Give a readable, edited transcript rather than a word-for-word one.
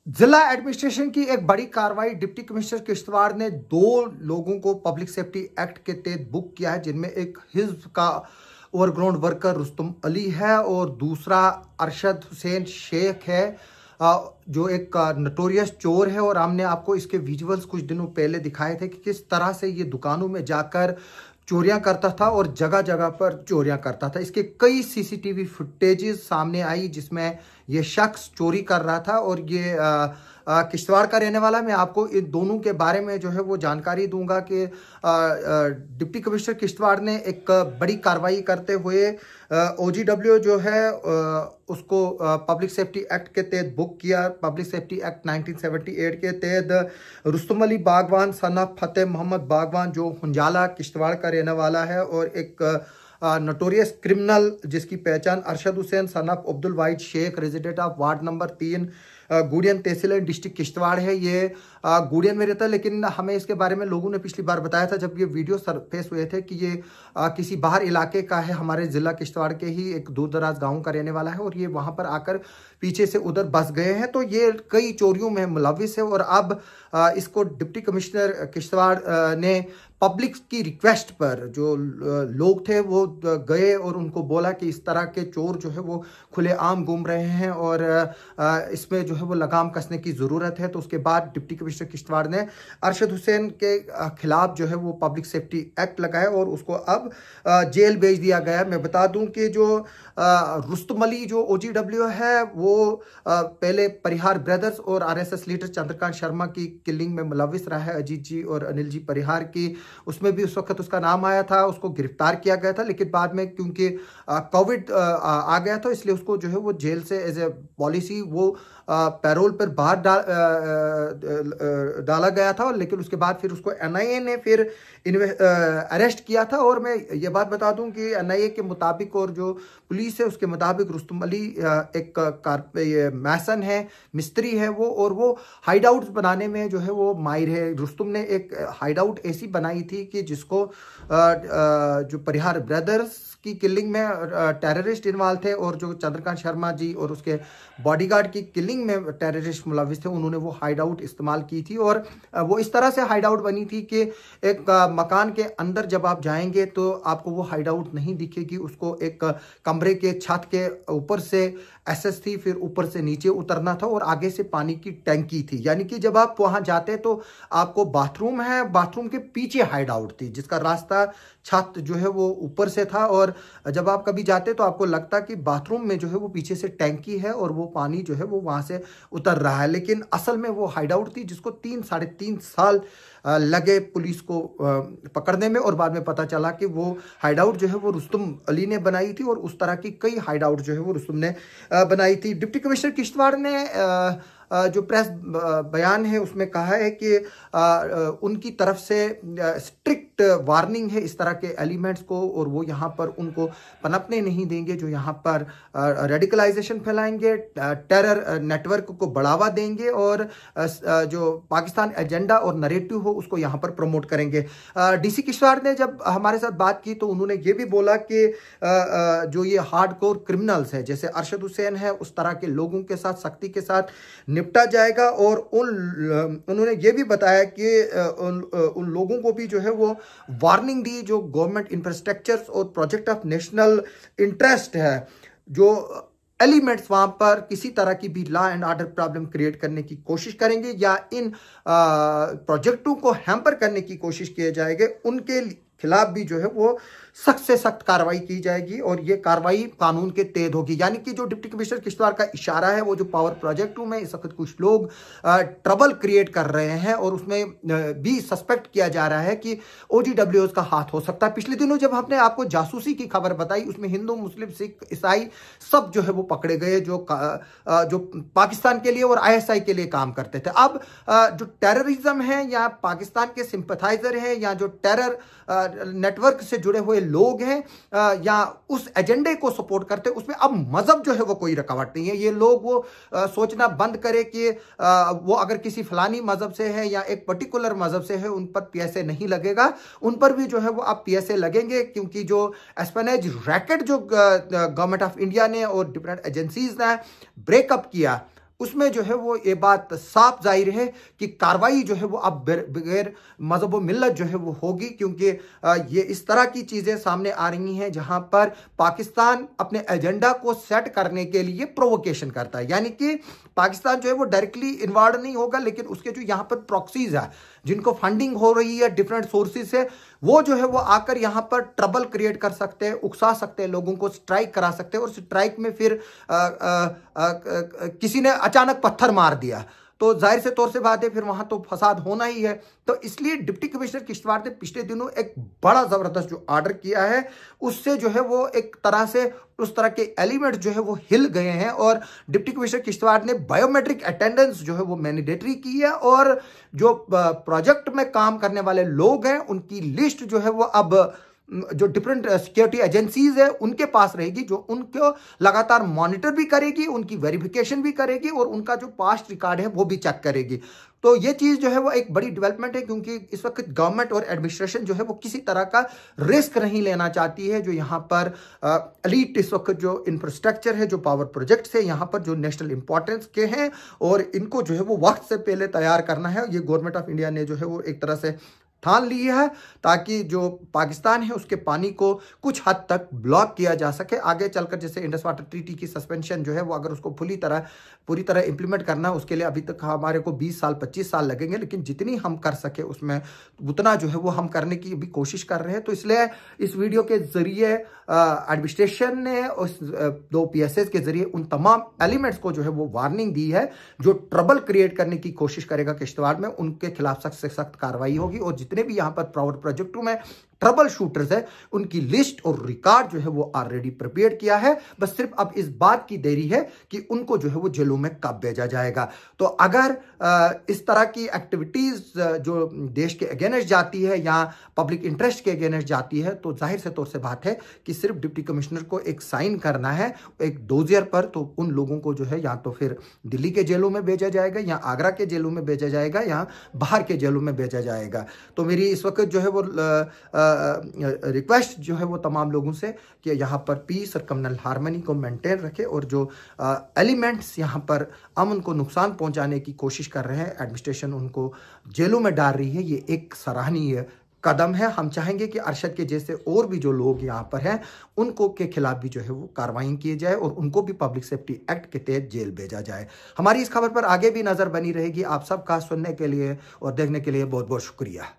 जिला एडमिनिस्ट्रेशन की एक बड़ी कार्रवाई। डिप्टी कमिश्नर किश्तवाड़ ने 2 लोगों को पब्लिक सेफ्टी एक्ट के तहत बुक किया है, जिनमें एक हिज्ब का ओवरग्राउंड वर्कर रुस्तम अली है और दूसरा अरशद हुसैन शेख है, जो एक नटोरियस चोर है। और हमने आपको इसके विजुअल्स कुछ दिनों पहले दिखाए थे कि किस तरह से ये दुकानों में जाकर चोरियां करता था और जगह जगह पर चोरियां करता था। इसके कई सीसीटीवी फुटेजेस सामने आई जिसमें ये शख्स चोरी कर रहा था और ये किश्तवाड़ का रहने वाला। मैं आपको इन दोनों के बारे में जो है वो जानकारी दूंगा कि डिप्टी कमिश्नर किश्तवाड़ ने एक बड़ी कार्रवाई करते हुए OGW जो है उसको पब्लिक सेफ्टी एक्ट के तहत बुक किया। पब्लिक सेफ्टी एक्ट 1978 के तहत रुस्तम अली बागवान सन ऑफ फतेह मोहम्मद बागवान, जो हुंजाला किश्तवाड़ का रहने वाला है, और एक नोटोरियस क्रिमिनल जिसकी पहचान Arshad Hussain son of Abdul Wahid Sheikh, resident of ward number 3 Gudiyan tehsil district Kishtwar है। ये गुड़ियन में रहता है, लेकिन हमें इसके बारे में लोगों ने पिछली बार बताया था जब ये वीडियो सरफेस हुए थे कि ये किसी बाहर इलाके का है, हमारे जिला किश्तवाड़ के ही एक दूर दराज गाँव का रहने वाला है और ये वहां पर आकर पीछे से उधर बस गए हैं। तो ये कई चोरियों में मुलविस है और अब इसको डिप्टी कमिश्नर किश्तवाड़ ने पब्लिक की रिक्वेस्ट पर, जो लोग थे वो गए और उनको बोला कि इस तरह के चोर जो है वो खुलेआम घूम रहे हैं और इसमें जो है वो लगाम कसने की ज़रूरत है। तो उसके बाद डिप्टी कमिश्नर किश्तवाड़ ने अरशद हुसैन के खिलाफ जो है वो पब्लिक सेफ्टी एक्ट लगाया और उसको अब जेल भेज दिया गया। मैं बता दूं कि जो रुस्तम अली जो OGW है वो पहले परिहार ब्रदर्स और RSS लीडर चंद्रकांत शर्मा की किलिंग में मुलविस रहा है, अजीत जी और अनिल जी परिहार की। उसमें भी उस वक्त उसका नाम आया था, उसको गिरफ्तार किया गया था, लेकिन बाद में क्योंकि कोविड आ गया था इसलिए उसको जो है वो जेल से एज ए पॉलिसी वो पैरोल पर बाहर डाला गया था। लेकिन उसके बाद फिर उसको NIA ने फिर अरेस्ट किया था। और मैं ये बात बता दूं कि NIA के मुताबिक और जो पुलिस है उसके मुताबिक रुस्तम अली एक मैसन है, मिस्त्री है वो, और वो हाइड आउट बनाने में जो है वो माहिर है। रुस्तम ने एक हाइड आउट ऐसी बनाई थी कि जिसको जो परिहार ब्रदर्स की किलिंग में टेररिस्ट इन्वॉल्व थे और जो चंद्रकांत शर्मा जी और उसके बॉडीगार्ड की किलिंग में टेररिस्ट मुलविस थे, उन्होंने वो हाइड आउट इस्तेमाल की थी। और वो इस तरह से हाइड आउट बनी थी कि एक मकान के अंदर जब आप जाएंगे तो आपको वो हाइड आउट नहीं दिखेगी, उसको एक कमरे के छत के ऊपर से SS थी, फिर ऊपर से नीचे उतरना था और आगे से पानी की टैंकी थी। यानी कि जब आप वहां जाते तो आपको बाथरूम है, बाथरूम के पीछे हाइड आउट थी जिसका रास्ता छत जो है वो ऊपर से था, और जब आप कभी जाते तो आपको लगता कि बाथरूम में जो है वो पीछे से टैंकी है और वो पानी जो है वो वहां से उतर रहा है। लेकिन असल में वो हाइड आउट थी जिसको 3-3.5 साल लगे पुलिस को पकड़ने में। और बाद में पता चला कि वो हाइड आउट जो है वो रुस्तम अली ने बनाई थी और उस तरह की कई हाइड आउट जो है वो रुस्तम ने बनाई थी। डिप्टी कमिश्नर किश्तवाड़ ने जो प्रेस बयान है उसमें कहा है कि उनकी तरफ से स्ट्रिक्ट वार्निंग है इस तरह के एलिमेंट्स को, और वो यहाँ पर उनको पनपने नहीं देंगे जो यहाँ पर रेडिकलाइजेशन फैलाएंगे, टेरर नेटवर्क को बढ़ावा देंगे और जो पाकिस्तान एजेंडा और नरेटिव हो उसको यहाँ पर प्रमोट करेंगे। DC किश्तवाड़ ने जब हमारे साथ बात की तो उन्होंने ये भी बोला कि जो ये हार्डकोर क्रिमिनल्स है जैसे अरशद हुसैन है उस तरह के लोगों के साथ सख्ती के साथ निपटा जाएगा। और उन्होंने ये भी बताया कि उन लोगों को भी जो है वो वार्निंग दी जो गवर्नमेंट इंफ्रास्ट्रक्चर और प्रोजेक्ट ऑफ नेशनल इंटरेस्ट है, जो एलिमेंट्स वहां पर किसी तरह की भी law and order problem create करने की कोशिश करेंगे या इन प्रोजेक्टों को हैम्पर करने की कोशिश किए जाएंगे, उनके खिलाफ भी जो है वो सख्त से सख्त कार्रवाई की जाएगी और ये कार्रवाई कानून के तहत होगी। यानी कि जो डिप्टी कमिश्नर किश्तवाड़ का इशारा है वो जो पावर प्रोजेक्ट में इस वक्त कुछ लोग ट्रबल क्रिएट कर रहे हैं और उसमें भी सस्पेक्ट किया जा रहा है कि OGWs का हाथ हो सकता है। पिछले दिनों जब हमने आपको जासूसी की खबर बताई उसमें हिंदू, मुस्लिम, सिख, ईसाई सब जो है वो पकड़े गए जो पाकिस्तान के लिए और ISI के लिए काम करते थे। अब जो टेररिज्म है या पाकिस्तान के सिंपथाइजर हैं या जो टेरर नेटवर्क से जुड़े हुए लोग हैं या उस एजेंडे को सपोर्ट करते हैं, उसमें अब मजहब जो है वो कोई रुकावट नहीं है। ये लोग वो सोचना बंद करे कि वो अगर किसी फलानी मजहब से है या एक पर्टिकुलर मजहब से है उन पर PSA नहीं लगेगा, उन पर भी जो है वो अब PSA लगेंगे, क्योंकि जो एस्पेनेज रैकेट जो गवर्नमेंट ऑफ इंडिया ने और डिफरेंट एजेंसीज ने ब्रेकअप किया उसमें जो है वो ये बात साफ जाहिर है कि कार्रवाई जो है वो अब बगैर मजहब व मिल्लत जो है वो होगी, क्योंकि ये इस तरह की चीजें सामने आ रही हैं जहां पर पाकिस्तान अपने एजेंडा को सेट करने के लिए प्रोवोकेशन करता है। यानी कि पाकिस्तान जो है वो डायरेक्टली इन्वॉल्व नहीं होगा, लेकिन उसके जो यहाँ पर प्रॉक्सीज है, जिनको फंडिंग हो रही है डिफरेंट सोर्सेज से, वो जो है वो आकर यहाँ पर ट्रबल क्रिएट कर सकते हैं, उकसा सकते हैं, लोगों को स्ट्राइक करा सकते हैं, और स्ट्राइक में फिर किसी ने अचानक पत्थर मार दिया तो जाहिर से तौर से बात है फिर वहां तो फसाद होना ही है। तो इसलिए डिप्टी कमिश्नर किश्तवाड़ ने पिछले दिनों एक बड़ा जबरदस्त जो ऑर्डर किया है, उससे जो है वो एक तरह से उस तरह के एलिमेंट जो है वो हिल गए हैं, और डिप्टी कमिश्नर किश्तवाड़ ने बायोमेट्रिक अटेंडेंस जो है वो मैंडेटरी की है, और जो प्रोजेक्ट में काम करने वाले लोग हैं उनकी लिस्ट जो है वो अब जो डिफरेंट सिक्योरिटी एजेंसीज है उनके पास रहेगी, जो उनको लगातार मॉनिटर भी करेगी, उनकी वेरिफिकेशन भी करेगी, और उनका जो पास्ट रिकॉर्ड है वो भी चेक करेगी। तो ये चीज जो है वो एक बड़ी डेवलपमेंट है, क्योंकि इस वक्त गवर्नमेंट और एडमिनिस्ट्रेशन जो है वो किसी तरह का रिस्क नहीं लेना चाहती है। जो यहाँ पर एलीट इस वक्त जो इंफ्रास्ट्रक्चर है, जो पावर प्रोजेक्ट्स है यहाँ पर जो नेशनल इंपॉर्टेंस के हैं, और इनको जो है वो वक्त से पहले तैयार करना है। ये गवर्नमेंट ऑफ इंडिया ने जो है वो एक तरह से ठान ली है, ताकि जो पाकिस्तान है उसके पानी को कुछ हद तक ब्लॉक किया जा सके। आगे चलकर जैसे इंडस वाटर ट्रीटी की सस्पेंशन जो है वो अगर उसको पूरी तरह इंप्लीमेंट करना है, उसके लिए अभी तक हमारे को 20 साल 25 साल लगेंगे, लेकिन जितनी हम कर सके उसमें उतना जो है वो हम करने की भी कोशिश कर रहे हैं। तो इसलिए इस वीडियो के जरिए एडमिनिस्ट्रेशन ने उस 2 PSAs के जरिए उन तमाम एलिमेंट्स को जो है वो वार्निंग दी है, जो ट्रबल क्रिएट करने की कोशिश करेगा किश्तवाड़ में, उनके खिलाफ सख्त से सख्त कार्रवाई होगी। और जितने भी यहाँ पर पावर प्रोजेक्टों में ट्रबल शूटर्स है उनकी लिस्ट और रिकॉर्ड जो है वो ऑलरेडी प्रिपेयर किया है, बस सिर्फ अब इस बात की देरी है कि उनको जो है वो जेलों में कब भेजा जाएगा। तो अगर इस तरह की एक्टिविटीज जो देश के अगेंस्ट जाती है या पब्लिक इंटरेस्ट के अगेंस्ट जाती है, तो जाहिर से तौर से बात है कि सिर्फ डिप्टी कमिश्नर को एक साइन करना है एक डोजियर पर, तो उन लोगों को जो है या तो फिर दिल्ली के जेलों में भेजा जाएगा, या आगरा के जेलों में भेजा जाएगा, या बाहर के जेलों में भेजा जाएगा। तो मेरी इस वक्त जो है वो रिक्वेस्ट जो है वो तमाम लोगों से कि यहाँ पर पीस और कम्युनल हार्मनी को मेंटेन रखे, और जो एलिमेंट्स यहाँ पर अमन को नुकसान पहुंचाने की कोशिश कर रहे हैं, एडमिनिस्ट्रेशन उनको जेलों में डाल रही है, ये एक सराहनीय कदम है। हम चाहेंगे कि अरशद के जैसे और भी जो लोग यहाँ पर हैं उनको के खिलाफ भी जो है वो कार्रवाई की जाए, और उनको भी पब्लिक सेफ्टी एक्ट के तहत जेल भेजा जाए। हमारी इस खबर पर आगे भी नजर बनी रहेगी। आप सबका सुनने के लिए और देखने के लिए बहुत बहुत शुक्रिया।